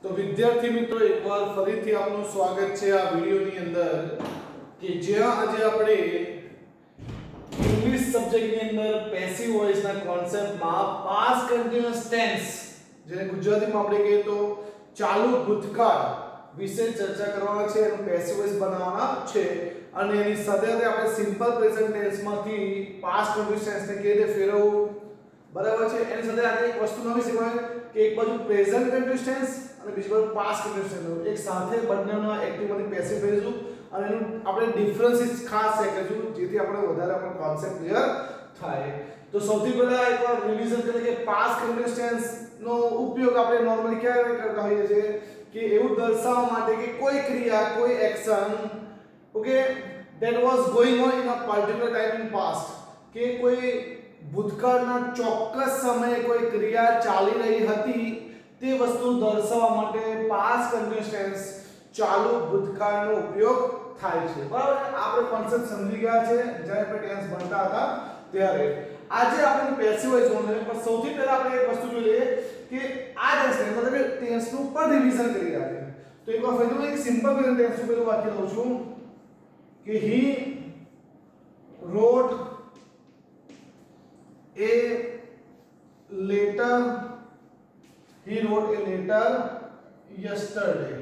તો વિદ્યાર્થી મિત્રો એકવાર ફરીથી આપનું સ્વાગત છે આ વિડિયોની અંદર કે જ્યાં આજે આપણે ઇંગ્લિશ સબ્જેક્ટની અંદર પેસિવ વોઇસના કોન્સેપ્ટમાં પાસ્ટ કન્ટિન્યુઅસ ટેન્સ જેને ગુજરાતીમાં આપણે કહીએ તો ચાલુ ભૂતકાળ વિશે ચર્ચા કરવાના છે એનું પેસિવ વોઇસ બનાવવાના છે અને એની સાથે સાથે આપણે સિમ્પલ પ્રેઝન્ટ ટેન્સમાંથી પાસ્ટ કન્ટિન્યુઅસ ટેન્સને કેવી રીતે ફેરવવું બરાબર છે એની સાથે આજે એક વસ્તુ નવી શીખવાય કે એક બાજુ પ્રેઝન્ટ કન્ટિન્યુઅસ ટેન્સ અને બીજી બાજુ પાસ્ટ કન્ટિન્યુઅસ ટેન્સ એક સાથે બંનેના એક્ટિવમાંથી પેસિવ કરીશું અને એનું આપણે ડિફરન્સીસ ખાસ શીખીશું જેથી આપણે વધારે આપણો કોન્સેપ્ટ ક્લિયર થાય તો સૌથી પહેલા એકવાર રિવિઝન કરીએ કે પાસ્ટ કન્ટિન્યુઅસ ટેન્સ નો ઉપયોગ આપણે નોર્મલી ક્યારે કરતા હોઈએ છીએ કે એવું દર્શાવવા માટે કે કોઈ ક્રિયા કોઈ action okay that was going on in a particular time in past કે કોઈ ભૂતકાળના ચોક્કસ સમયે કોઈ ક્રિયા ચાલી રહી હતી તે વસ્તુ દર્શાવવા માટે પાસ્ટ કન્ટિન્યુઅસ ટેન્સ ચાલુ ભૂતકાળનો ઉપયોગ થાય છે બરાબર આપણે કોન્સેપ્ટ સમજી ગયા છે જ્યારે આપણે ટેન્સ ભણતા હતા ત્યારે આજે આપણે પેસિવ વોઇસ જોવાનું પણ સૌથી પહેલા આપણે એક વસ્તુ જોઈ લઈએ કે આ ટેન્સ મતલબ કે ટેન્સનું પર રિવિઝન કરી રહ્યા છે તો એકવાર ફરીથી એક સિમ્પલ પ્રેઝન્ટ ટેન્સનું પહેલું વાક્ય લઉં છું કે he wrote a letter yesterday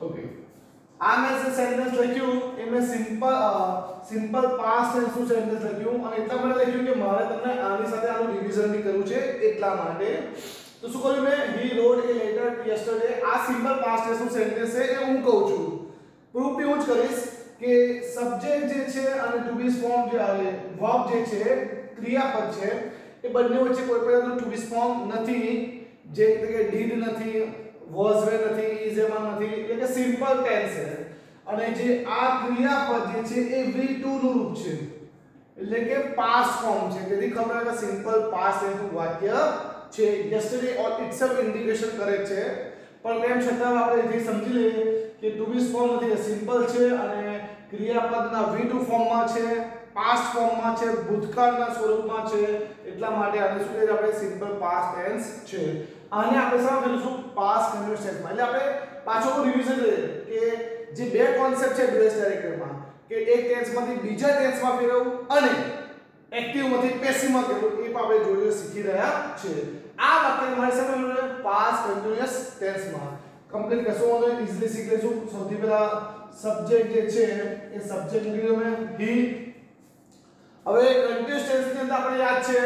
okay આ મેં સેન્ટેન્સ લખ્યું એ મેં સિમ્પલ પાસ્ટ ટેન્સ નું સેન્ટેન્સ લખ્યું અને એટલા માટે લખ્યું કે મારે તમને આની સાથે આનું રિવિઝન બી કરવું છે એટલા માટે તો શું કર્યું મેં he wrote a letter yesterday આ સિમ્પલ પાસ્ટ ટેન્સ નું સેન્ટેન્સ છે એ હું કહું છું પ્રૂફ એવું જ કરીશ કે સબ્જેક્ટ જે છે અને ટુ બી ફોર્મ જે આવે વર્બ જે છે ક્રિયાપદ છે એ બંને વચ્ચે કોઈ પણ ટુ બી ફોર્મ નથી જે એટલે કે did નથી was were નથી is am નથી એટલે કે સિમ્પલ ટેન્સ છે અને જે આ ક્રિયાપદ જે છે એ V2 નું રૂપ છે એટલે કે પાસ્ટ ફોર્મ છે તેથી ખબર કે સિમ્પલ પાસ્ટ ટેન્સ નું વાક્ય છે yesterday ઓર itself ઇન્ડિકેશન કરે છે પણ તેમ છતાં આપણે જે સમજી લઈએ કે ટુ બી ફોર્મ નથી સિમ્પલ છે અને ક્રિયાપદના V2 ફોર્મમાં છે પાસ્ટ ફોર્મમાં છે ભૂતકાળના સ્વરૂપમાં છે એટલા માટે આને શું કહીએ આપણે સિમ્પલ પાસ્ટ ટેન્સ છે આને આપણે શું કહીશું પાસ્ટ કન્ટિન્યુઅસ ટેન્સમાં એટલે આપણે પાછો રિવિઝન કરીએ કે જે બે કોન્સેપ્ટ છે બેઝ કેરેક્ટરમાં કે એક ટેન્સમાંથી બીજા ટેન્સમાં ફેરવવું અને એક્ટિવમાંથી પેસિવમાં ફેરવવું એ પણ આપણે જોડે શીખી રહ્યા છે આ વાક્ય મારી સામે પાસ્ટ કન્ટિન્યુઅસ ટેન્સમાં કમ્પ્લીટ કરશો અને ઈઝીલી શીખી લેશું સૌથી પહેલા સબ્જેક્ટ જે છે એ સબ્જેક્ટ લીધો મેં he હવે કન્ટિન્યુઅસ ટેન્સ ની અંદર આપણે યાદ છે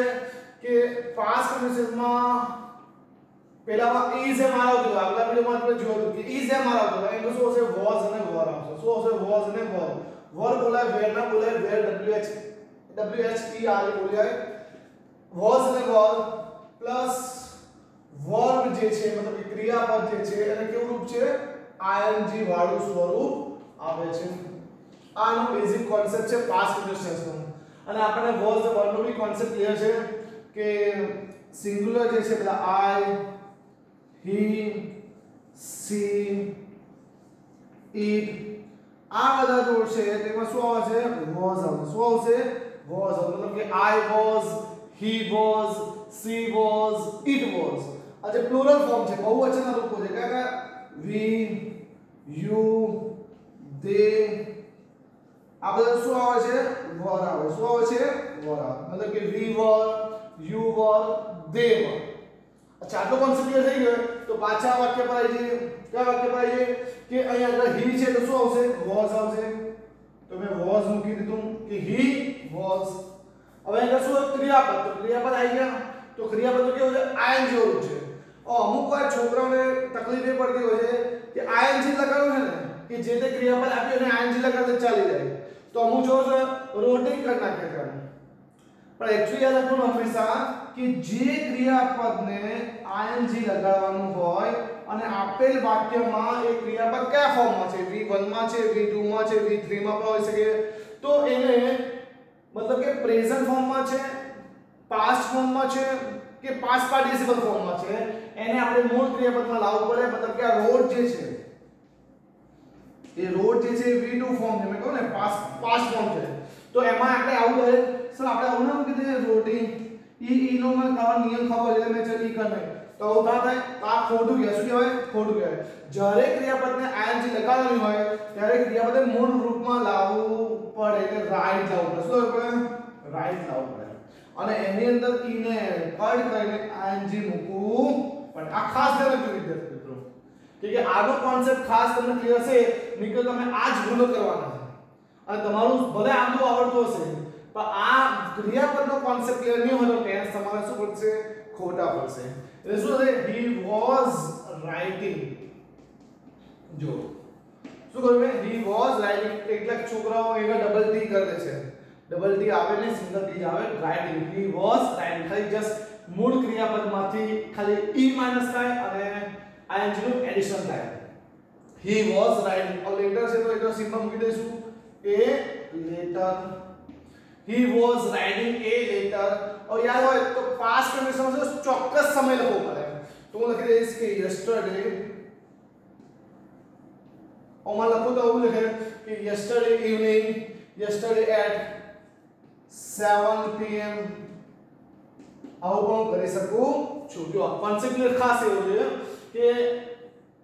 કે પાસ્ટ કન્ટિન્યુઅસ માં પહેલામાં is એમ આવતું આગલા વિડિયોમાં આપણે જોયું કે is એમ આવતું એ તો શું હશે was અને were આવશે શું હશે was અને were બોલાય were ના બોલાય were where બોલાય was અને were પ્લસ વર્બ જે છે મતલબ કે ક્રિયાપદ જે છે એને કેવું રૂપ છે ing વાળું સ્વરૂપ આવે છે આનો બેઝિક કોન્સેપ્ટ છે પાસ્ટ કન્ટિન્યુઅસ ટેન્સનો અને આપણે was અને were નો બી કોન્સેપ્ટ ક્લિયર છે કે સિંગ્યુલર જે છે પેલા I he she it આ બધા જોડ છે તેમાં શું આવે છે was આવશે શું આવશે was મતલબ કે I was he was she was it was આ જે પ્લુરલ ફોર્મ છે બહુવચનના રૂપો છે કે we you they આ બધા શું આવે છે were આવે શું આવે છે were મતલબ કે we were you were they were અચ્છા આટલો કોન્સેપ્ટ ક્લિયર થઈ ગયો તો પાછા વાક્ય પર આવી જઈએ કયા વાક્ય પર આવી જઈએ કે અહીંયા આગળ he છે તો શું આવશે was આવશે તો મેં was મૂકી દીધું કે he was હવે અહીંયા શું ક્રિયાપદ તો ક્રિયાપદ આવી ગયા તો ક્રિયાપદ તો કેવું છે ing જેવું છે અમુક વાર છોકરાઓને તકલીફ એ પડતી હોય છે કે ing લગાવ્યું છે ને કે જે તે ક્રિયાપદ આપ્યું અને ing લગાડે ચાલી જાય તો અમુક જો રોટિંગ કરી નાખે છે પણ એક્ચ્યુઅલી યાદ રાખવાનું હંમેશા કે જે ક્રિયાપદને ing લગાડવાનું હોય અને આપેલ વાક્યમાં એ ક્રિયાપદ કયા ફોર્મમાં છે V1 માં છે V2 માં છે V3 માં પણ હોઈ શકે તો એને મતલબ કે પ્રેઝન્ટ ફોર્મમાં છે પાસ્ટ ફોર્મમાં છે કે પાસ્ટ પાર્ટિસિપલ ફોર્મમાં છે એને આપણે મૂળ ક્રિયાપદમાં લાવવું પડે મતલબ કે આ રોડ જે છે એ રોડ જે છે V2 ફોર્મ છે મેં કહું ને પાસ્ટ ફોર્મ છે તો એમાં આપણે આવું કરે સર આપણે આવું નામ કીધું રોટી ઈ નો મને આવા નિયમ ખબર એટલે મેં ચલ ઈ કર નહીં તો આવું ના થાય તો આ ખોટું કહેવાય શું કહેવાય ખોટું કહેવાય જ્યારે ક્રિયાપદને ing લગાવવાની હોય ત્યારે ક્રિયાપદને મૂળ રૂપમાં લાવવું પડે એટલે રાઈટ લાવવું પડે શું કરવું પડે રાઈટ લાવવું પડે અને એની અંદર ઈ ને કટ કરીને ing મૂકવું પડે આ ખાસ ધ્યાન રાખજો વિદ્યાર્થી મિત્રો કે આનો કોન્સેપ્ટ ખાસ તમને ક્લિયર છે મિત્રો તમે આ જ ભૂલો કરવાના છે અને તમારું ભલે આટલું આવડતું હશે પણ આ ક્રિયાપદનો કોન્સેપ્ટ ક્લિયર નહીં હોય તો ટેન્સ તમારે શું પડશે ખોટા પડશે એટલે શું છે he was writing જો શું કહ્યું મેં he was writing કેટલાક છોકરાઓ એવા ડબલ ટી કરી દે છે ડબલ ટી આવે ને સિંગલ ટી આવે writing he was writing ખાલી જસ્ટ મૂળ ક્રિયાપદમાંથી ખાલી ઈ માઈનસ થાય અને ing નું એડિશન થાય he was writing और लेटर से तो एकदम सिंपल મૂકી દઈશું a letter he was writing a letter और याद હોય તો પાસ્ટ કન્ડિશન માં ચોક્કસ સમય લખવો પડે તો હું લખી દઈશ કે yesterday ઓમાં લખો તો એવું લખે કે yesterday evening yesterday at 7 pm આવું પણ કરી શકું છું જો કોન્સેપ્ટ ખાસ એવું છે કે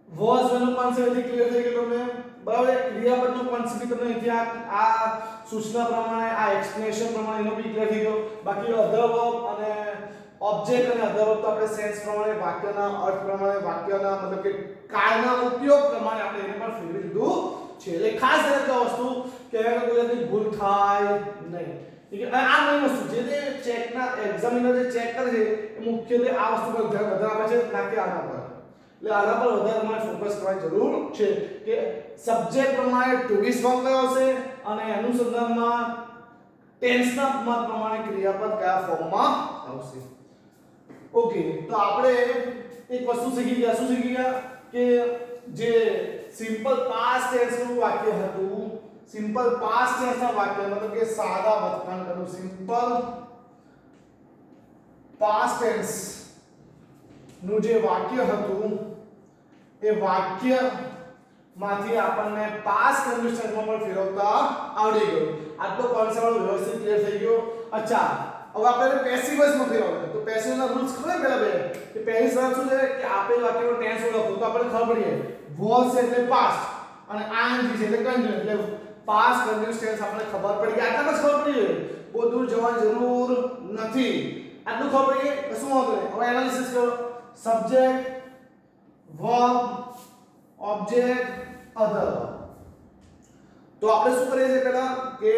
વોઝ નો કોન્સેપ્ટ ક્લિયર થઈ ગયો તમને બરાબર ક્રિયાપદનો કોન્સેપ્ટ તમને અહીંયા આ સૂચના પ્રમાણે આ એક્સપ્લેનેશન પ્રમાણે એનો બી ક્લિયર થઈ ગયો બાકી અધર વર્બ અને ઓબ્જેક્ટ અને અધર વર્બ તો આપણે સેન્સ પ્રમાણે વાક્યના અર્થ પ્રમાણે વાક્યના મતલબ કે કાળના ઉપયોગ પ્રમાણે આપણે એને પણ ફેરવી દીધું છે એટલે ખાસ ધ્યાન વસ્તુ કે કોઈ ભૂલ થાય નહીં ઠીક છે આ નવી વસ્તુ જે ચેકના એક્ઝામિનર જે ચેક કરે છે એ મુખ્યત્વે આ વસ્તુ પર ધ્યાન વધારે આપે છે ના કે આના પર એટલે આના પર વધારે તમારે ફોકસ કરવાની જરૂર છે કે સબ્જેક્ટ પ્રમાણે ટુ બી ફોર્મ કયો હશે અને અનુસંધાનમાં ટેન્સના મત પ્રમાણે ક્રિયાપદ કયા ફોર્મમાં આવશે ઓકે તો આપણે એક વસ્તુ શીખી ગયા શું શીખી ગયા કે જે સિમ્પલ પાસ્ટ ટેન્સ નું વાક્ય હતું સિમ્પલ પાસ્ટ ટેન્સ ના વાક્ય મતલબ કે સાદા વર્તમાન કાળનું સિમ્પલ પાસ્ટ ટેન્સ નું જે વાક્ય હતું એ વાક્ય માંથી આપણને પાસ્ટ કન્ડિશનમાં પણ ફેરવતા આવડી ગયું આટલો કોન્સેપ્ટ વ્યવસ્થિત ક્લિયર થઈ ગયો અચ્છા હવે આપણે પેસિવ વોઇસમાં ફેરવવાનું તો પેસિવ ના રૂલ્સ ખબર પહેલા બે કે પહેલી શરત શું છે કે આપેલ વાક્યનો ટેન્સ ઓળખો તો આપણે ખબર પડી વોઝ એટલે પાસ્ટ અને ing છે એટલે કન્ટિન્યુઅસ એટલે પાસ્ટ કન્ટિન્યુઅસ ટેન્સ આપણે ખબર પડી ગઈ આટલા જ ખબર પડી બહુ દૂર જવાની જરૂર નથી આટલું ખબર પડી કે શું હતું હવે એનાલિસિસ કરો સબ્જેક્ટ વર્બ ઓબ્જેક્ટ અધર તો આપણે શું કરીએ છીએ પહેલા કે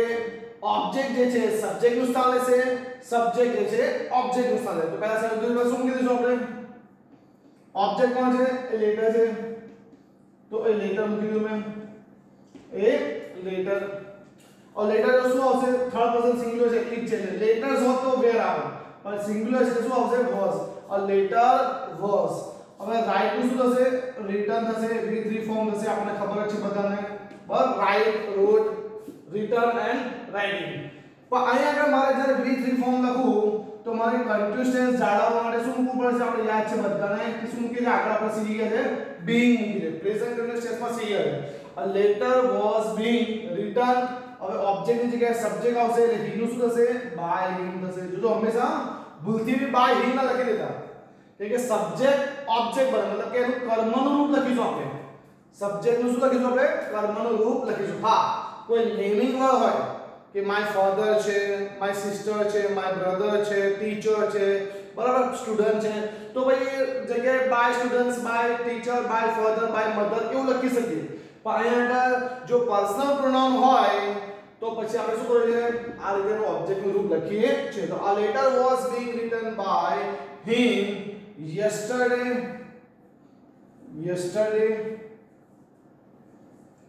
ઓબ્જેક્ટ જે છે સબ્જેક્ટ નું સ્થાન લેશે સબ્જેક્ટ જે છે ઓબ્જેક્ટ નું સ્થાન લે તો પહેલા શબ્દ શું મૂકી દઈશું આપણે ઓબ્જેક્ટ કોણ છે એ લેટર છે તો એ લેટર મૂકી દઉં મેં એ લેટર और लेटर जो શું આવશે થર્ડ પર્સન સિંગ્યુલર છે ઇટ છે લેટર્સ હોત તો વેર આવે પણ સિંગ્યુલર છે શું આવશે વોઝ और લેટર વોઝ હવે રાઈટ નું શું થશે રિટર્ન થશે V3 ફોર્મ થશે આપણને ખબર છે બધાને બરાબર write wrote written and writing પણ અહીંયા આગળ મારે જ્યારે V3 ફોર્મ લખું તો મારે કન્ટિન્યુઅસ ટેન્સ જાળવવા માટે શું મૂકવું પડશે આપણે યાદ છે બધાને કે શું મૂકી છે આગળ આપણે શીખી ગયા છે being મૂકી છે પ્રેઝન્ટ કન્ટિન્યુઅસ ટેન્સમાં શીખી ગયા a letter was being written હવે ઓબ્જેક્ટ ની જગ્યાએ સબ્જેક્ટ આવશે એટલે he નું શું થશે by him થશે જો હંમેશા ભૂલથી બી by him ના લખી દેતા કે સબ્જેક્ટ ઓબ્જેક્ટ બને મતલબ કે એનું કર્મનું રૂપ લખીશું આપણે સબ્જેક્ટ નું શું લખીશું આપણે કર્મનું રૂપ લખીશું હા કોઈ નેમિંગ વર્ડ હોય કે માય ફાધર છે માય સિસ્ટર છે માય બ્રધર છે ટીચર છે બરાબર સ્ટુડન્ટ છે તો ભાઈ જગ્યાએ by students by teacher by father by mother એવું લખી શકીએ પણ અહીંયા આગળ જો પર્સનલ પ્રોનાઉન હોય તો પછી આપણે શું કરીએ આ રીતેનો ઓબ્જેક્ટ નું રૂપ લખીએ છે તો આ letter was being written by him yesterday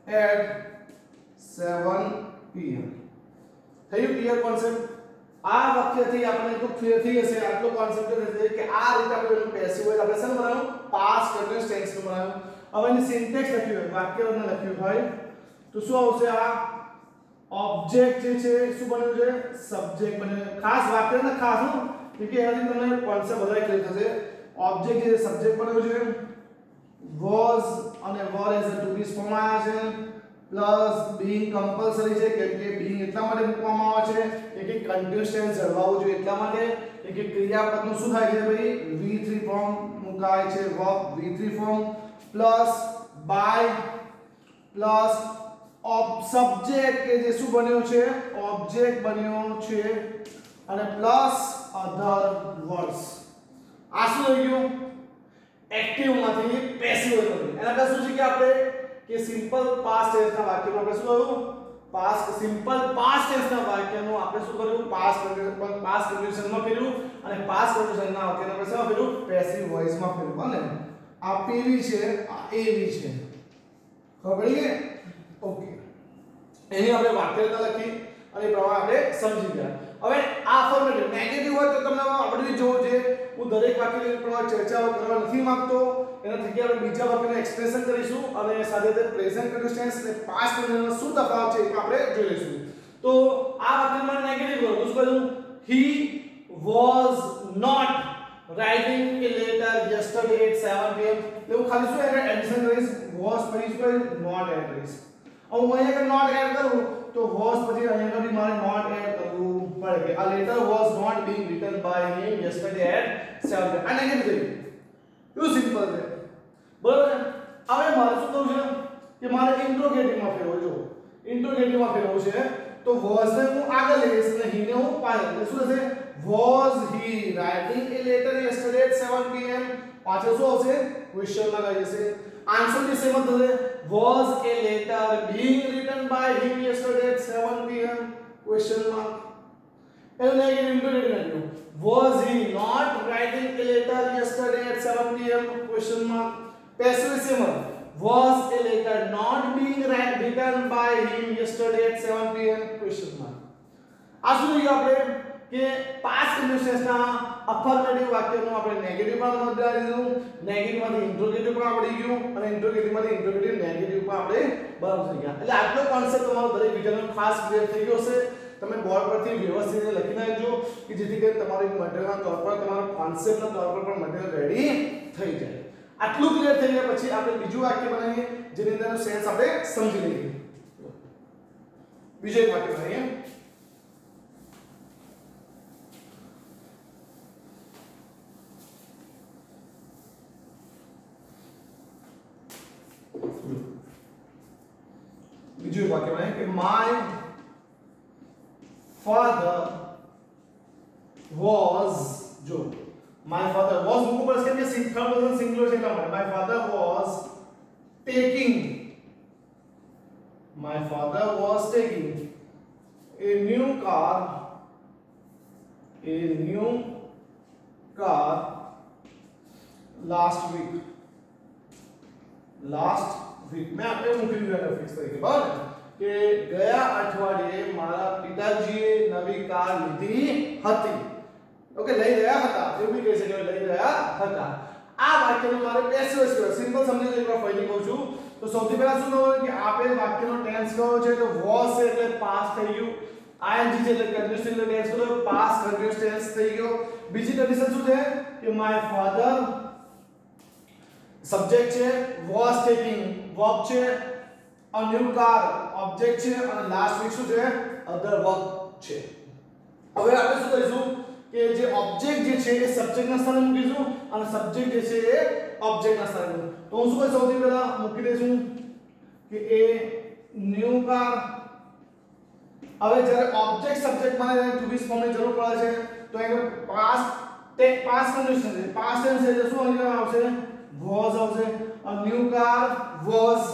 at 7 pm થયું ક્લિયર કોન્સેપ્ટ આ વાક્યથી આપણે તો ક્લિયર થઈ જશે આટલો કોન્સેપ્ટ છે કે આ રીતે આપણે એનું પેસિવ વોઇસ આપણે શું બનાવ્યું પાસ્ટ કન્ટિન્યુઅસ ટેન્સ નું બનાવ્યું હવે એની સિન્ટેક્સ લખ્યું હોય વાક્યને લખ્યું હોય તો શું આવશે આ ઓબ્જેક્ટ જે છે શું બન્યું છે સબ્જેક્ટ બન્યું ખાસ વાક્યને ખાસ હું કે એનાથી તમને કોન્સેપ્ટ વધારે ક્લિયર થશે ઓબ્જેક્ટ જે સબ્જેક્ટ બન્યો છે was અને were as to be form આવ્યા છે પ્લસ બીંગ કમ્પલસરી છે કેમ કે બીંગ એટલા માટે મૂકવામાં આવે છે કે કન્ટિન્યુઅસ ટેન્સ જળવાવું જોઈએ એટલા માટે કે ક્રિયાપદનું શું થાય છે ભાઈ V3 ફોર્મ મુકાય છે verb V3 form plus by plus subject કે જે શું બન્યો છે ઓબ્જેક્ટ બન્યો છે અને પ્લસ અધર વર્ડ્સ આ શું થઈ ગયું એક્ટિવ માંથી પેસિવ થઈ એના પર શું છે કે આપણે કે સિમ્પલ પાસ્ટ ટેન્સ ના વાક્યમાં આપણે શું કર્યું સિમ્પલ પાસ્ટ ટેન્સ ના વાક્યનું આપણે શું કર્યું પાસ્ટ કન્ડિશન માં ફેરવ્યું અને પાસ્ટ કન્ડિશન ના વાક્યને આપણે શું ફેરવ્યું પેસિવ વોઇસ માં ફેરવ્યું અને આ પેવી છે આ એવી છે ખબર પડી ગઈ ઓકે એની આપણે વાક્યરચના લખી અને એ પ્રમાણે આપણે સમજી ગયા હવે આ ફોર્મેટ નેગેટિવ હોય તો તમને આપણે જોવું છે હું દરેક વાક્યની પ્રમાણે ચર્ચાઓ કરવા નથી માંગતો એના થકી આપણે બીજા વાક્યનું એક્સપ્રેશન કરીશું અને સાથે સાથે પ્રેઝન્ટ કન્ટિન્યુઅસ અને પાસ્ટ કન્ટિન્યુઅસ શું તફાવત છે એ આપણે જોઈ લઈશું તો આ વાક્યમાં નેગેટિવ હોય તો શું કરું he was not writing a letter yesterday at 7 pm એટલે હું ખાલી શું એડિશન કરીશ was પછી શું not add કરીશ अब मैं अगर नॉट ऐड करूं तो was પછી અહીંયા भी मारे नॉट ऐड કરવું પડે કે આ letter was not being written by him yesterday at 7 આ નેગેટિવ એવું સિમ્પલ છે બરાબર હવે મારે શું કરવું છે કે મારે ઇન્ટ્રોગેટિવ માં ફેરવવું જો ઇન્ટ્રોગેટિવ માં ફેરવવું છે તો was ને હું આગળ લઈશ અને he ને હું પાછળ એટલે શું થશે was he writing a letter yesterday at 7 pm પાછળ શું આવશે ક્વેશ્ચન લગાવી જશે आंसर भी सेम होता है was a letter being written by him yesterday at 7 pm question mark and negative interrogative was he not writing a letter yesterday at 7 pm question mark passive same was a letter not being written by him yesterday at 7 pm question mark આ શું થયું આપણે કે past conditions ના affirmative વાક્યનું આપણે negative માં બદલાવી દીધું નેગેટિવ માંથી ઇન્ટ્રોગેટિવ માં પડી ગયું અને ઇન્ટ્રોગેટિવ માંથી ઇન્ટ્રોગેટિવ નેગેટિવ માં આપણે બદલાવ થઈ ગયા એટલે આટલો કોન્સેપ્ટ તમારો દરેક વિદ્યાર્થીનો ખાસ ક્લિયર થઈ ગયો હશે તમે બોર્ડ પરથી વ્યવસ્થિત લખી નાખજો કે જેથી કરીને તમારી મટીરીયલના તौर પર તમારો કોન્સેપ્ટના તौर પર પણ મટીરીયલ રેડી થઈ જાય આટલું ક્લિયર થઈ ગયા પછી આપણે બીજું વાક્ય બનાવીએ જેની અંદરનો સેન્સ આપણે સમજી લઈએ બીજું એક વાક્ય બનાવીએ બીજું વાક્ય બનાવીએ કે my father was જો my father was મૂકવું પડશે કે થર્ડ પર્સન સિંગ્યુલર છે એટલા માટે my father was taking a new car last week मैं आपने મૂકી દીધું ફિક્સ તરીકે બરાબર કે ગયા અઠવાડિયે મારા પિતાજીએ નવી કાર લીધી હતી ઓકે લઈ રહ્યા હતા એવું બી કહી શકાય લઈ રહ્યા હતા આ વાક્યનો મારે પેસિવ વોઇસ કહેવાય સિમ્પલ સમજી લો એકવાર ફરીથી કહું છું તો સૌથી પહેલા શું થયું કે આપેલ વાક્યનો ટેન્સ કયો છે તો was છે એટલે પાસ્ટ થઈ ગયું ing છે એટલે કન્ટિન્યુઅસ ટેન્સ કયો પાસ્ટ કન્ટિન્યુઅસ ટેન્સ થઈ ગયો બીજી કન્ડિશન શું છે કે my father સબ્જેક્ટ છે was taking verb છે a new car object છે અને last week શું છે other verb છે હવે આપણે શું કરીશું કે જે ઓબ્જેક્ટ જે છે એ સબ્જેક્ટ ના સ્થાને મૂકીશું અને સબ્જેક્ટ જે છે એ ઓબ્જેક્ટ ના સ્થાને તો હું શું કરીશ સૌથી પહેલા મૂકી દઈશું કે એ ન્યુ કાર હવે જ્યારે ઓબ્જેક્ટ સબ્જેક્ટ માં ટુ બી ફોર્મની જરૂર પડે છે તો એનો પાસ્ટ કન્ડિશન છે પાસ્ટ ટેન્સ છે શું અહીં આવશે was આવશે a new car was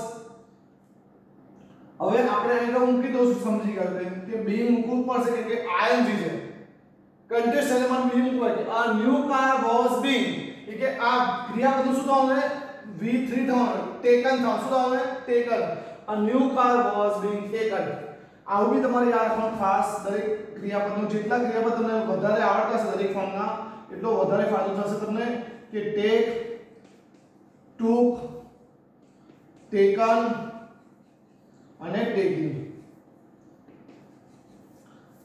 હવે આપણે અહીં તો મૂકી દઉં સમજી ગયા કે being મૂકવું પડશે કે ing છે કન્ટેક્સ્ટ એલિમેન્ટ being મૂકવાય કે a new car was being કે આ ક્રિયાપદ શું થવાનું V3 થવાનું taken થવાનું શું થવાનું taken a new car was being taken આવું બી તમારે યાદ રાખવાનું ખાસ દરેક ક્રિયાપદનું જેટલા ક્રિયાપદ તમને વધારે આવડતા હશે દરેક ફોર્મના એટલો વધારે ફાયદો થશે તમને કે take took taken અને taking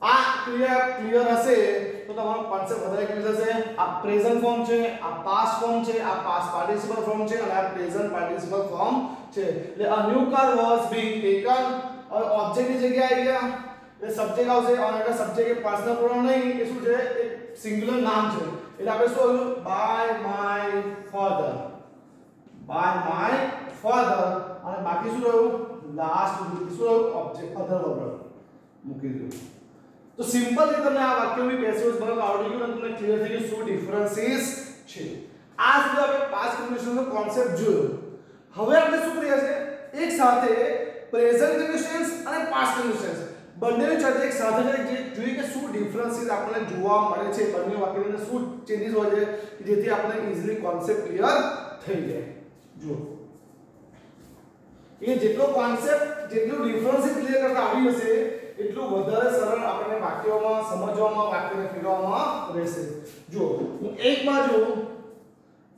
આ ક્લિયર હશે તો તમારો કોન્સેપ્ટ વધારે ક્લિયર થશે. આ પ્રેઝન્ટ ફોર્મ છે, આ પાસ્ટ ફોર્મ છે, આ પાસ્ટ પાર્ટિસિપલ ફોર્મ છે અને આ પ્રેઝન્ટ પાર્ટિસિપલ ફોર્મ છે. એટલે a new car was being taken. હવે ઓબ્જેક્ટ ની જગ્યાએ આવી ગયા એટલે સબ્જેક્ટ આવશે અને અગર સબ્જેક્ટ એ પર્સનલ પ્રોનાઉન નહીં, એ શું છે, એક સિંગ્યુલર નામ છે. એટલે આપણે શું આવ્યું, by my father, by my father. અને બાકી શું રહ્યું, લાસ્ટ શું રહ્યું, ઓબ્જેક્ટ અધર વર્બ મૂકી દીધું. તો સિમ્પલ રીતે તમને આ વાક્યોની પેસેજ બરાબર આવડી ગયું અને તમને ક્લિયર થઈ ગયું શું ડિફરન્સીસ છે. આ સુધી આપણે પાસ્ટ કન્ડિશનનો કોન્સેપ્ટ જોયો. હવે આપણે શું કરીએ છે, એક સાથે પ્રેઝન્ટ કન્ડિશન્સ અને પાસ્ટ કન્ડિશન્સ બંનેની સાથે એક સાથે જોઈએ કે શું ડિફરન્સીસ આપણને જોવા મળે છે, બંને વાક્યની અંદર શું ચેન્જીસ હોય છે, જેથી આપણે ઈઝીલી કોન્સેપ્ટ ક્લિયર થઈ જાય. જો એ જેટલો કોન્સેપ્ટ જેટલું ડિફરન્સીસ ક્લિયર કરતા આવી હશે એટલું વધારે સરળ આપણને વાક્યોમાં સમજવામાં, વાક્યને ફેરવવામાં રહેશે. જો હું એક બાજુ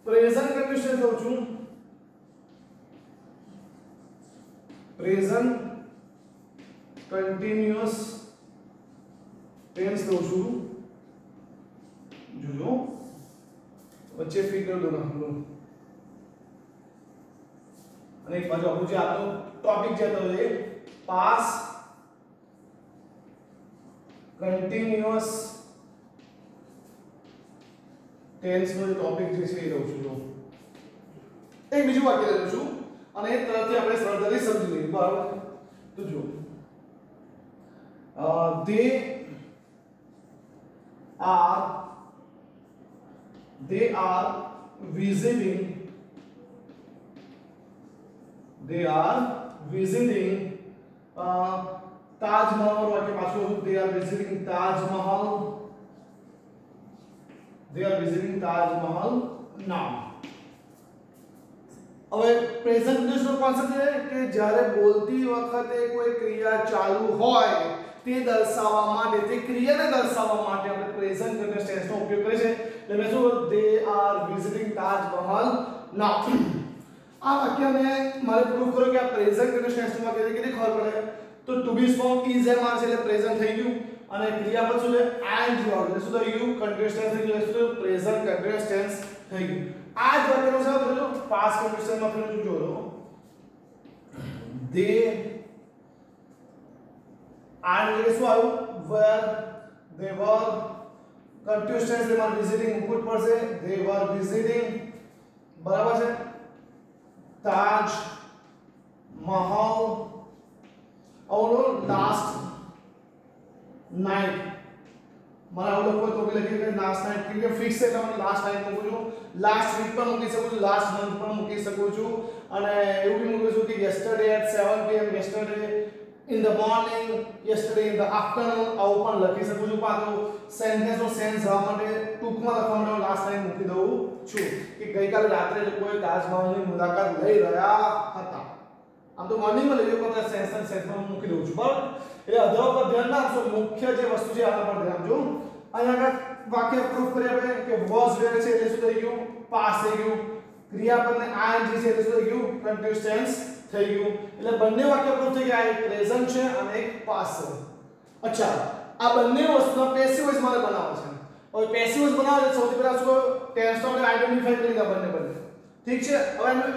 પ્રેઝન્ટ કન્ડિશન લઉં છું, પ્રેઝન્ટ કન્ટિન્યુઅસ ટેન્સ લઉં છું. જોજો વચ્ચે ફિગર દો નાખું અને એક બાજુ આપણું જે આપણો ટોપિક જે હતો એ પાસ્ટ કન્ટિન્યુઅસ ટેન્સ નો ટોપિક જે છે એ લઉં છું. એક બીજું વાક્ય લઉં છું અને એ તરફથી આપણે સરળતાથી સમજી લઈએ. બરાબર, તો જો they are visiting Taj Mahal. વાક્ય પાછું they are visiting Taj Mahal now. હવે પ્રેઝન્ટ કન્ડિશનલ કોન્સેપ્ટ છે કે જ્યારે બોલતી વખતે કોઈ ક્રિયા ચાલુ હોય તે દર્શાવવા માટે, તે ક્રિયાને દર્શાવવા માટે આપણે પ્રેઝન્ટ કન્ટિન્યુઅસ ટેન્સનો ઉપયોગ કરીએ છીએ. એટલે મેં શું, they are visiting Taj Mahal now. આ વાક્યને મારે પ્રૂફ કરો કે આ પ્રેઝન્ટ કન્ટિન્યુઅસ ટેન્સનું વાક્ય છે. કેટલી ખબર પડે તો to be form is am are છે એટલે પ્રેઝન્ટ થઈ ગયું અને ક્રિયાપદ શું છે, આઈ જો એટલે શું થઈ ગયું, કન્ટિન્યુઅસ ટેન્સ થઈ ગયું. એટલે પ્રેઝન્ટ કન્ટિન્યુઅસ ટેન્સ થઈ ગયું. આ જ વાક્યનો છે જો પાસ્ટ કન્ડિશનમાં ફેરવું જોજો. they are એટલે શું આવ્યું, were, they were, continuous tense they were visiting ઉપર પડશે, they were visiting. બરાબર છે, તાજ મહલ और लास्ट नाइट મારા આઉટ કોઈ તો બી લખી કે લાસ્ટ નાઈટ કે ફિક્સ છે એટલે લાસ્ટ નાઈટ મૂકું છું, લાસ્ટ વીક પણ મૂકી શકું છું, લાસ્ટ મંથ પણ મૂકી શકું છું અને એવું બી મૂકું છું કે yesterday at 7 pm, yesterday in the morning, yesterday in the afternoon આવું પણ લખી શકું છું. પાછું સેન્ટેન્સનો સેન્સ જવા માટે ટૂંકમાં લખવા માટે લાસ્ટ નાઈટ મૂકી દઉં છું કે ગઈકાલે રાત્રે લોકોએ તાજમહલની મુલાકાત લઈ રહ્યા હતા. આમ તો મોર્નિંગમાં લઈ લો પણ સેન્સમાં મૂકી દઉં છું. બરાબર, એટલે અધર પર ધ્યાન રાખજો. મુખ્ય જે વસ્તુ છે આના પર ધ્યાન આપજો. અહીંયા આગળ વાક્ય પ્રૂફ કરી આપણે કે was where છે એટલે શું થઈ ગયું, પાસ થઈ ગયું. ક્રિયાપદને ing છે એટલે શું થઈ ગયું, કન્ટિન્યુઅસ ટેન્સ થઈ ગયું. એટલે બંને વાક્ય પ્રૂફ થઈ ગયા, એક પ્રેઝન્ટ છે અને એક પાસ્ટ છે. અચ્છા, આ બંને વસ્તુનો પેસિવ વોઇસ મારે બનાવવો છે. હવે પેસિવ વોઇસ બનાવવા માટે સૌથી પહેલા શું ટેન્સનો આપણે આઈડેન્ટિફાઈ કરી લીધા બંને. ઠીક છે, હવે એનું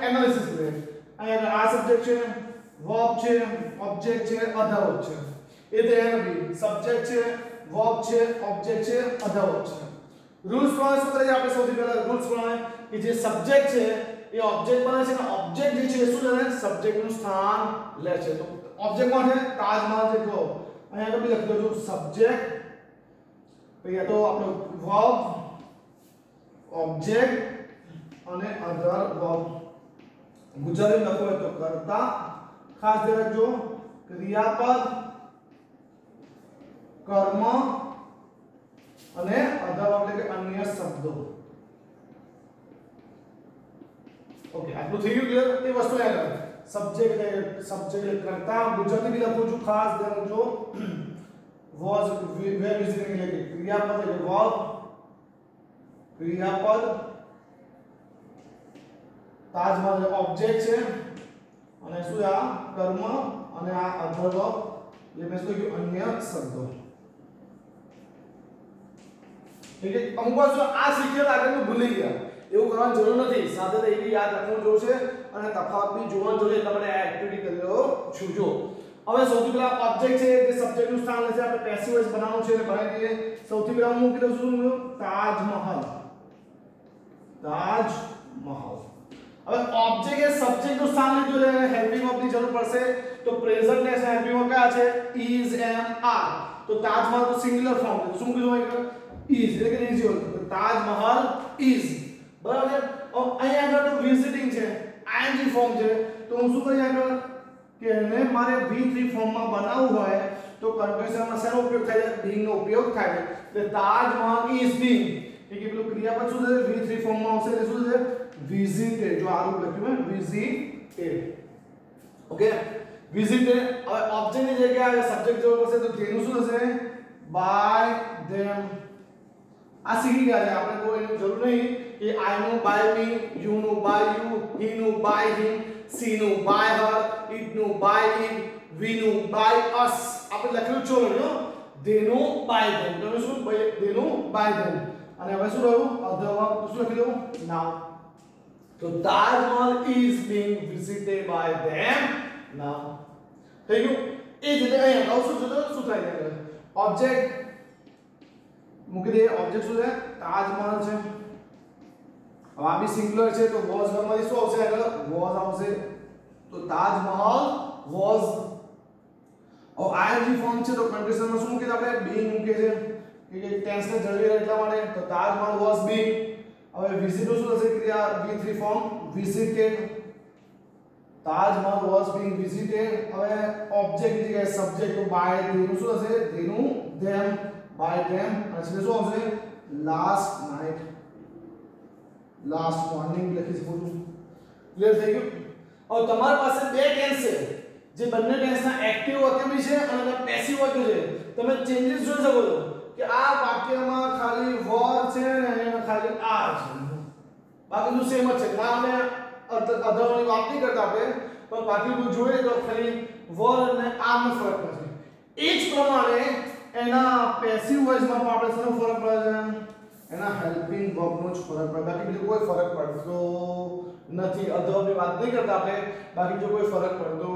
એનાલિસિસ કરીએ. અહીંયા આ સબ્જેક્ટ છે, વર્બ છે, ઓબ્જેક્ટ છે, અધર વર્બ છે. એ તો એનો બી સબ્જેક્ટ છે, વર્બ છે, ઓબ્જેક્ટ છે, અધર વર્બ છે. રૂલ્સ પ્રમાણે શું કરીએ આપણે સૌથી પહેલા રૂલ્સ પ્રમાણે કે જે સબ્જેક્ટ છે એ ઓબ્જેક્ટ બને છે અને ઓબ્જેક્ટ જે છે એ શું લે, સબ્જેક્ટનું સ્થાન લે છે. તો ઓબ્જેક્ટ કોણ છે, તાજમહલ છે. તો અહીંયા બી લખી દઉં સબ્જેક્ટ, પછી તો આપણો વર્બ, ઓબ્જેક્ટ અને અધર વર્બ. ગુજરાતી લખો હોય તો કર્તા, ખાસ ધ્યાન રાખજો, ક્રિયાપદ, કર્મ અને અધર એટલે કે અન્ય શબ્દો. ઓકે, આટલું થઈ ગયું ક્લિયર. એ વસ્તુ યાદ રાખો. સબ્જેક્ટ કર્તા, ગુજરાતી બી લખું છું, ખાસ ધ્યાન રાખજો. was where visiting એટલે ક્રિયાપદ એટલે verb, ક્રિયાપદ, તાજમહલ ઓબ્જેક્ટ છે અને શું આ કર્મ અને આ અધર વર્બ ये मैं इसको क्यों अन्य शब्दों, ठीक है। અમુક વાર જો આ શીખ્યા આગળ તો ભૂલી ગયા, એવું કરવાની જરૂર નથી, સાથે તો એ યાદ રાખવું જોશે અને તફાવત બી જોવાનું જોશે, એટલે આપણે આ એક્ટિવિટી કરી રહ્યો છું। જો હવે સૌથી પહેલા ઓબ્જેક્ટ છે જે સબ્જેક્ટ નું સ્થાન લેશે, આપણે પેસિવ વોઇસ બનાવવાનું છે એટલે બનાવી દઈએ। સૌથી પહેલા હું મૂકી દઉં છું તાજમહલ, તાજમહલ। હવે ઓબ્જેક્ટ એ સબ્જેક્ટ નું સ્થાન લીધું એટલે હેલ્પિંગ વર્બ ની જરૂર પડશે, તો પ્રેઝન્ટ ટેન્સ હેલ્પિંગ વર્બ કયા છે? is, am, are। તો તાજમહલ તો સિંગ્યુલર ફોર્મ છે, શું કીધું હોય? is એટલે કે ઇઝ હોય, તો તાજમહલ is, બરાબર છે। અહીંયા આગળ તો વિઝિટિંગ છે, ing ફોર્મ છે, તો હું શું કરી આગળ કે એને મારે v3 ફોર્મમાં બનાવવું હોય તો કન્જંક્શનમાં શેનો ઉપયોગ થાય છે? being નો ઉપયોગ થાય છે, એટલે તાજમહલ is being, કે પેલું ક્રિયાપદ શું છે? v3 ફોર્મમાં આવશે એટલે શું છે? visited, જો આ રૂપ લખ્યું હોય visited, ઓકે visited। હવે ઓબ્જેક્ટ ની જગ્યાએ સબ્જેક્ટ જોવો પડશે, તો તેનું શું થશે? by them। આ શીખી ગયા છે આપણે, કોઈ એની જરૂર નહીં કે I નું by me, you નું by you, he નું by him, she નું by her, it નું by it, we નું by us। આપણે લખ્યું છો ને they નું by them, તમે શું they નું by them, અને હવે શું રહ્યું? અધર વર્બ શું લખી દઉં? now। તો Taj Mahal is being visited by them now, થઈ ગયું। એ જ રીતે અહીંયા આવું શું થાય છે? ઓબ્જેક્ટ મૂકી દે, ઓબ્જેક્ટ શું છે? તાજમહલ છે। હવે આ બી સિંગ્યુલર છે તો વોઝ વર્બમાંથી શું આવશે? આગળ વોઝ આવશે, તો તાજમહલ વોઝ। હવે ing ફોર્મ છે તો કન્ડિશનમાં શું મૂકીએ? આપણે being મૂકીએ છે કે ટેન્સને જળવી રહે એટલા માટે, તો તાજમહલ વોઝ being। હવે વિઝિટ નું શું થશે? ક્રિયા v3 form visited, Taj Mahal was being visited। હવે ઓબ્જેક્ટ ની જગ્યાએ સબ્જેક્ટ તો by they નું શું થશે? they નું them, by them, અને છેલ્લે શું આવશે? last night, last morning લખી શકું છું। ક્લિયર થઈ ગયું? હવે તમારી પાસે બે ટેન્સ છે જે બંને ટેન્સના એક્ટિવ વાક્ય બી છે અને પેસિવ વાક્ય છે, તમે ચેન્જીસ જોઈ શકો છો કે આ વાક્યમાં ખાલી વર છે ને અહીંયા ખાલી આર છે, બાકીનું સેમ જ છે। ના અમે અધરની વાત નહીં કરતા આપણે, પણ બાકી જોઈએ તો ખાલી વર અને આરનો ફરક પડશે। એ જ પ્રમાણે એના પેસિવ વોઇસમાં પણ આપણે શેનો ફરક પડે છે? એના હેલ્પિંગ વર્બનો જ ફરક પડે, બાકી બીજો કોઈ ફરક પડતો નથી। અધરની વાત નહીં કરતા આપણે, બાકી જો કોઈ ફરક પડતો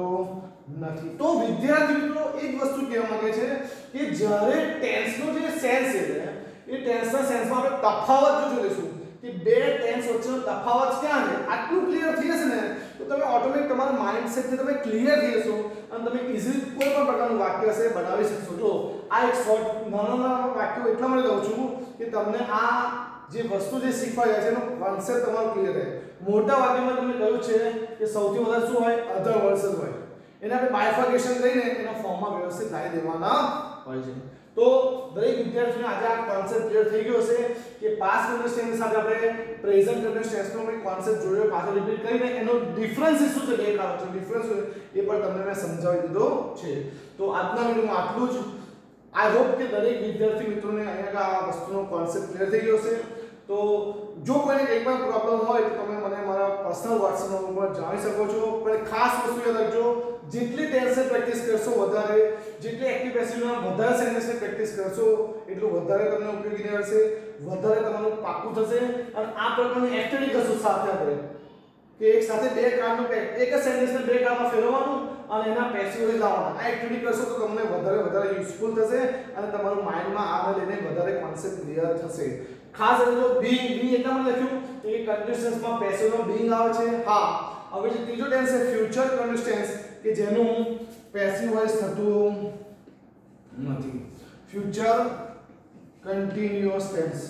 નથી। તો વિદ્યાર્થી મિત્રો એ જ વસ્તુ કહેવા માંગે છે કે જ્યારે ટેન્સનો જે સેન્સ છે એ ટેન્સના સેન્સમાં આપણે તફાવત જો જોઈશું કે બે ટેન્સ વચ્ચેનો તફાવત ક્યાં છે, આટલું ક્લિયર થઈ જશે ને તો તમે ઓટોમેટિક તમારા માઇન્ડસેટથી તમે ક્લિયર થઈ જશો અને તમે ઈઝીલી કોઈ પણ પ્રકારનું વાક્ય હશે બનાવી શકશો। જો આ એક શોર્ટ નાના વાક્યો એટલા માટે કહું છું કે તમને આ જે વસ્તુ જે શીખવા જાય છે એનો કોન્સેપ્ટ તમારો ક્લિયર થાય। મોટા વાક્યમાં તમને કહ્યું છે કે સૌથી વધારે શું હોય? અધર વર્ડ્સ જ હોય, એને આપણે બાયફર્કેશન કરીને એના ફોર્મમાં વ્યવસ્થિત લાવી દેવાના હોય છે। તો દરેક વિદ્યાર્થીને આજે આ કોન્સેપ્ટ ક્લિયર થઈ ગયો હશે કે પાસ્ટ કન્ટિન્યુઅસ ટેન્સ સાથે આપણે પ્રેઝન્ટ કન્ટિન્યુઅસ ટેન્સનો મેં કોન્સેપ્ટ જોયો, પાછો રિપીટ કરીને એનો ડિફરન્સ શું છે, બે કારણ છે ડિફરન્સ એ પણ તમને મેં સમજાવી દીધો છે। તો આજના વિડિયોમાં આટલું જ। આઈ હોપ કે દરેક વિદ્યાર્થી મિત્રોને અહીંયા આ વસ્તુનો કોન્સેપ્ટ ક્લિયર થઈ ગયો હશે। તો જો કોઈને કંઈ પણ પ્રોબ્લેમ હોય તો તમે મને મારા પર્સનલ WhatsApp નંબર પર જાણી શકો છો। પણ ખાસ વસ્તુ યાદ રાખજો, જેટલી ટેન્સની પ્રેક્ટિસ કરશો વધારે, જેટલી એક્ટિવ પેસિવના વધારે સેન્ટેન્સની પ્રેક્ટિસ કરશો એટલું વધારે તમને ઉપયોગી રહેશે, વધારે તમારું પાક્કું થશે। અને આ પ્રકારની એક્ટિવિટી કરશો સાથે આપણે કે એક સાથે બે કારનું એક જ સેન્ટેન્સને બે કારમાં ફેરવવાનું અને એના પેસિવ વોઇસ લાવવાના। આ એક્ટિવિટી કરશો તો તમને વધારે યુઝફુલ થશે અને તમારું માઇન્ડમાં આગળ લઈને વધારે કોન્સેપ્ટ ક્લિયર થશે। ખાસ કરીને જો being એટલા માટે લખ્યું કે કન્ટિન્યુઅસ ટેન્સમાં પેસિવનો being આવે છે। હા, હવે જે ત્રીજો ટેન્સ છે ફ્યુચર કન્ટિન્યુઅસ ટેન્સ કે જેનું પેસિવ વોઇસ થતું નથી, ફ્યુચર કન્ટિન્યુઅસ ટેન્સ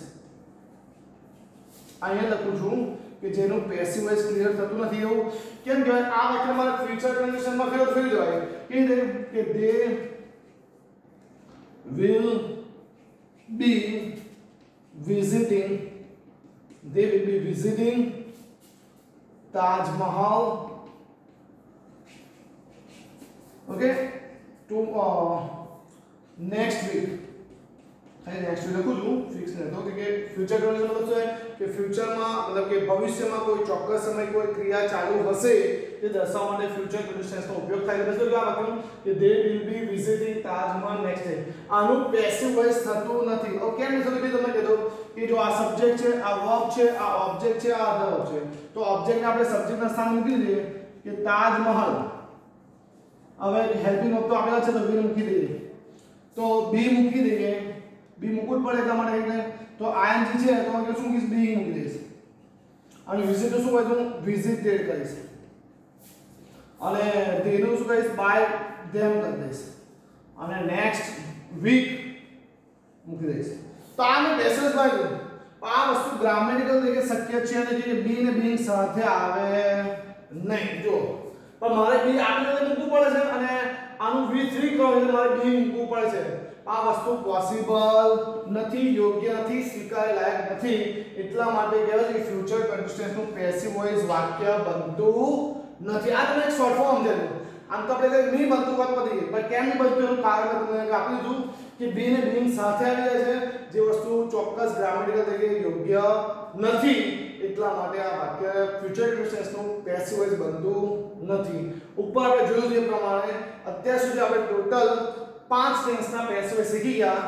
અહીંયા લખું છું કે જેનું પેસિવ વોઇસ ક્લિયર થતું નથી। એવું કેમ કહેવાય? આ વાક્યમાં ફ્યુચર કન્ડિશનમાં ફેરવી દેવાય કે they will be visiting Taj Mahal, okay, to next week। અહીં નેક્સ્ટ વીક લખું છું, ફિક્સ નહીં તો કે ફ્યુચર કન્ડિશન મતલબ શું છે કે ફ્યુચરમાં મતલબ કે ભવિષ્યમાં કોઈ ચોક્કસ સમય કોઈ ક્રિયા ચાલુ હશે તે દર્શાવવા માટે ફ્યુચર કન્ટિન્યુઅસ નો ઉપયોગ થાય છે. તો આ લખ્યું કે they will be visiting Taj Mahal next day. આનું પેસિવ વોઇસ થતું નથી. ઓકે કેમ નથી થતું તમને કીધું કે જો આ સબ્જેક્ટ છે, આ વર્બ છે, આ ઓબ્જેક્ટ છે, આ અધર છે. તો ઓબ્જેક્ટ ને આપણે સબ્જેક્ટ ના સ્થાને મૂકી દઈએ કે તાજમહલ. હવે હેલ્પિંગ વર્બ તો આપેલા છે તો બી મૂકી દઈએ. તો બી મૂકી દઈએ. બી મૂકવું પડે એટલા માટે તો ing છે તો આપણે શું મૂકીશ બી મૂકી દઈશ. અને વિઝિટ શું હોય તો વિઝિટેડ કરીશ. અને તેનું શું કહીશ બાય ધેમ કરી દઈશ. અને નેક્સ્ટ વીક મૂકી દઈશ. તો આ મેં પેસેજ વાળ્યું. આ વસ્તુ ગ્રામેટિકલ રીતે શક્ય છે અને કે બી ને બી સાથે આવે નહીં. જો પણ મારે બી આપેલું મૂકવું પડે છે અને આનું v3 કહો એટલે મારે બી મૂકવું પડે છે. આ વસ્તુ પોસિબલ નથી, યોગ્ય નથી, સ્વીકાર્ય લાયક નથી. એટલા માટે કહેવાય છે કે ફ્યુચર કન્ટિન્યુઅસ નું પેસિવ વોઇસ વાક્ય બનતું નથી. આ તમને એક શોર્ટ ફોર્મ સમજાવ્યું. આમ તો આપણે કઈ નહીં બનતું વાત પડી ગઈ, પણ કેમ નહીં બનતું એનું કારણ તમને આપી દીધું કે બી ને બી સાથે આવી જાય છે જે વસ્તુ ચોક્કસ ગ્રામેટિકલ તરીકે યોગ્ય નથી. એટલા માટે આ વાક્ય ફ્યુચર કન્ટિન્યુઅસ નું પેસિવ વોઇસ બનતું નથી. ઉપર આપણે જોયું તે પ્રમાણે અત્યાર સુધી આપણે ટોટલ 5 ટેન્સના પેસિવ વોઇસ શીખી ગયા.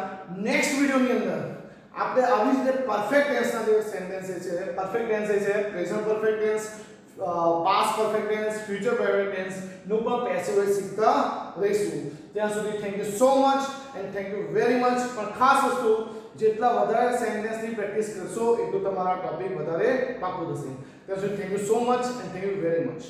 નેક્સ્ટ વિડિયોની અંદર આપણે આવી રીતે પરફેક્ટ ટેન્સના જે સેન્ટેન્સ છે, પરફેક્ટ ટેન્સ છે, present perfect tense, past perfect tense, future perfect tense નું પણ પેસિવ વોઇસ શીખતા રહીશું. ત્યાં સુધી thank you so much and thank you very much. પણ ખાસ વસ્તુ જેટલા વધારે સેન્ટેન્સની પ્રેક્ટિસ કરશો એટલું તમારા ટોપિક વધારે પાકું થશે. ત્યાં સુધી thank you so much and thank you very much.